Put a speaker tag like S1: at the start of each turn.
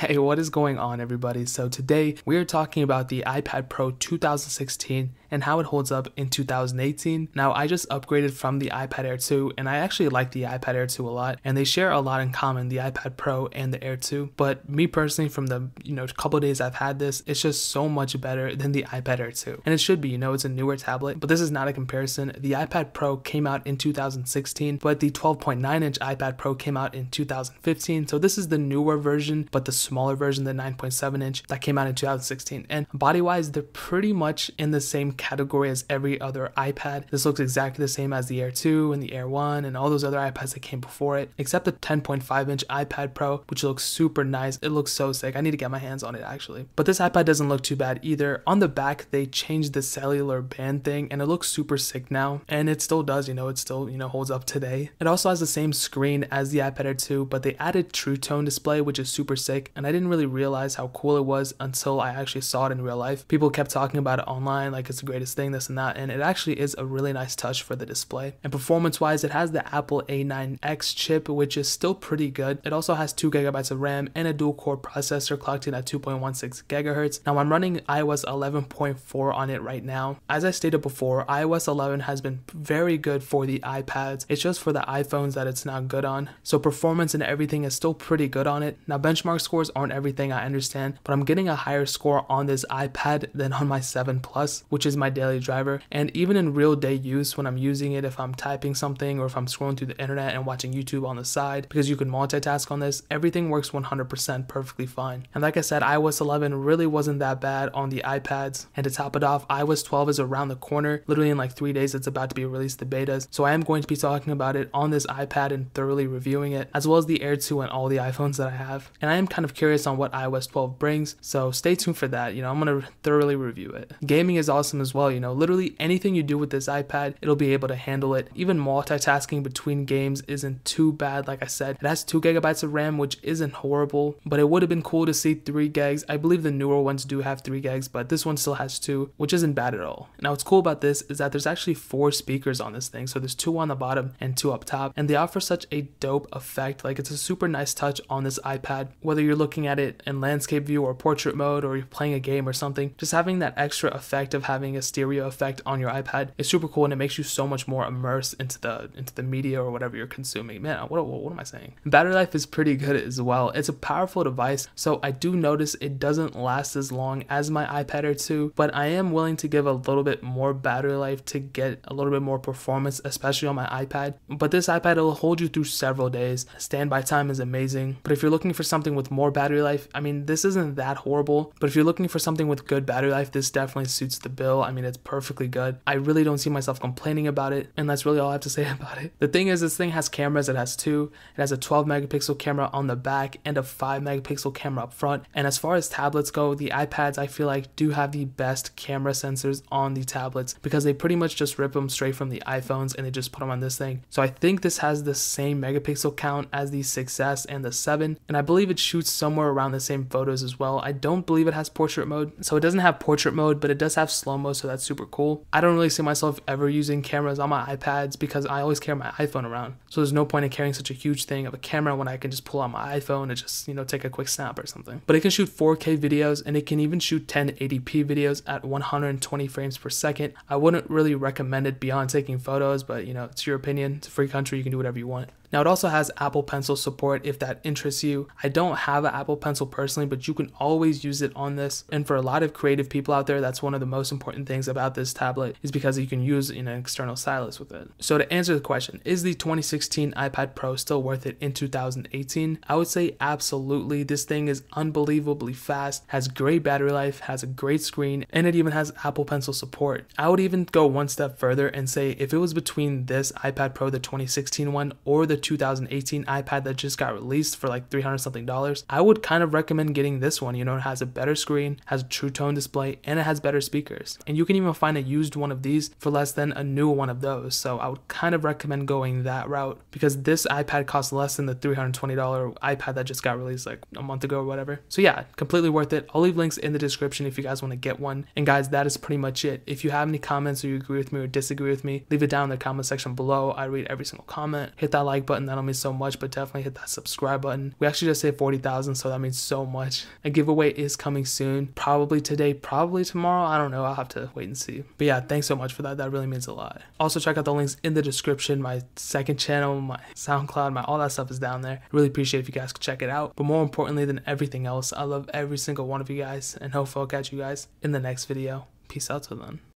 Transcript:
S1: Hey, what is going on, everybody? So today we are talking about the iPad Pro 2016 and how it holds up in 2018. Now, I just upgraded from the iPad Air 2 and I actually like the iPad Air 2 a lot, and they share a lot in common, the iPad Pro and the Air 2. But me personally, from the couple days I've had this, it's just so much better than the iPad Air 2. And it should be, it's a newer tablet, but this is not a comparison. The iPad Pro came out in 2016, but the 12.9-inch iPad Pro came out in 2015. So this is the newer version, but the smaller version, the 9.7-inch, that came out in 2016. And body-wise, they're pretty much in the same category as every other iPad. This looks exactly the same as the Air 2 and the Air 1 and all those other iPads that came before it, except the 10.5-inch iPad Pro, which looks super nice. It looks so sick. I need to get my hands on it, actually. But this iPad doesn't look too bad either. On the back, they changed the cellular band thing, and it looks super sick now. And it still does, it still, holds up today. It also has the same screen as the iPad Air 2, but they added True Tone display, which is super sick. And I didn't really realize how cool it was until I actually saw it in real life. People kept talking about it online, like it's the greatest thing, this and that, and it actually is a really nice touch for the display. And performance-wise, it has the Apple A9X chip, which is still pretty good. It also has 2 GB of RAM and a dual-core processor clocked in at 2.16 GHz. Now, I'm running iOS 11.4 on it right now. As I stated before, iOS 11 has been very good for the iPads. It's just for the iPhones that it's not good on. So performance and everything is still pretty good on it. Now, benchmark scores aren't everything, I understand, but I'm getting a higher score on this iPad than on my 7 Plus, which is my daily driver. And even in real day use, when I'm using it, if I'm typing something or if I'm scrolling through the internet and watching YouTube on the side, because you can multitask on this, everything works 100% perfectly fine. And like I said, iOS 11 really wasn't that bad on the iPads. And to top it off, iOS 12 is around the corner. Literally in like 3 days, it's about to be released, the betas. So I am going to be talking about it on this iPad and thoroughly reviewing it, as well as the Air 2 and all the iPhones that I have. And I am kind of curious on what iOS 12 brings, so stay tuned for that. I'm going to thoroughly review it. Gaming is awesome as well. Literally anything you do with this iPad, it'll be able to handle it. Even multitasking between games isn't too bad. Like I said, it has 2 GB of RAM, which isn't horrible, but it would have been cool to see 3 gigs. I believe the newer ones do have 3 gigs, but this one still has 2, which isn't bad at all. Now, what's cool about this is that there's actually 4 speakers on this thing. So there's 2 on the bottom and 2 up top, and they offer such a dope effect. Like, it's a super nice touch on this iPad, whether you're looking at it in landscape view or portrait mode, or you're playing a game or something. Just having that extra effect of having a stereo effect on your iPad is super cool, and it makes you so much more immersed into the media or whatever you're consuming. Man, what am I saying? Battery life is pretty good as well. It's a powerful device, so I do notice it doesn't last as long as my iPad Air 2, but I am willing to give a little bit more battery life to get a little bit more performance, especially on my iPad. But this iPad will hold you through several days. Standby time is amazing, but if you're looking for something with more battery life, I mean, this isn't that horrible, but if you're looking for something with good battery life, this definitely suits the bill. I mean, it's perfectly good. I really don't see myself complaining about it, and that's really all I have to say about it. The thing is, this thing has cameras. It has 2. It has a 12 megapixel camera on the back and a 5 megapixel camera up front. And as far as tablets go, the iPads, I feel like, do have the best camera sensors on the tablets, because they pretty much just rip them straight from the iPhones and they just put them on this thing. So I think this has the same megapixel count as the 6S and the 7, and I believe it shoots somewhere around the same photos as well. I don't believe it has portrait mode, so it doesn't have portrait mode, but it does have slow-mo, so that's super cool. I don't really see myself ever using cameras on my iPads because I always carry my iPhone around, so there's no point in carrying such a huge thing of a camera when I can just pull out my iPhone and just take a quick snap or something. But it can shoot 4K videos, and it can even shoot 1080p videos at 120 frames per second. I wouldn't really recommend it beyond taking photos, but it's your opinion. It's a free country, you can do whatever you want. Now, it also has Apple Pencil support if that interests you. I don't have an Apple Pencil personally, but you can always use it on this. And for a lot of creative people out there, that's one of the most important things about this tablet, is because you can use an external stylus with it. So to answer the question, is the 2016 iPad Pro still worth it in 2018? I would say absolutely. This thing is unbelievably fast, has great battery life, has a great screen, and it even has Apple Pencil support. I would even go one step further and say if it was between this iPad Pro, the 2016 one, or the 2018 iPad that just got released for like $300 something, I would kind of recommend getting this one. It has a better screen, has a True Tone display, and it has better speakers. And you can even find a used one of these for less than a new one of those. So I would kind of recommend going that route, because this iPad costs less than the $320 iPad that just got released like a month ago or whatever. So yeah, completely worth it. I'll leave links in the description if you guys want to get one. And guys, that is pretty much it. If you have any comments or you agree with me or disagree with me, leave it down in the comment section below. I read every single comment. Hit that like button button, that'll mean so much, but definitely hit that subscribe button. We actually just hit 40,000, so that means so much. A giveaway is coming soon, probably today, probably tomorrow, I don't know, I'll have to wait and see. But yeah, thanks so much for that really means a lot. Also check out the links in the description. My second channel, my SoundCloud, all that stuff is down there. Really appreciate if you guys could check it out. But more importantly than everything else, I love every single one of you guys, and hopefully I'll catch you guys in the next video. Peace out till then.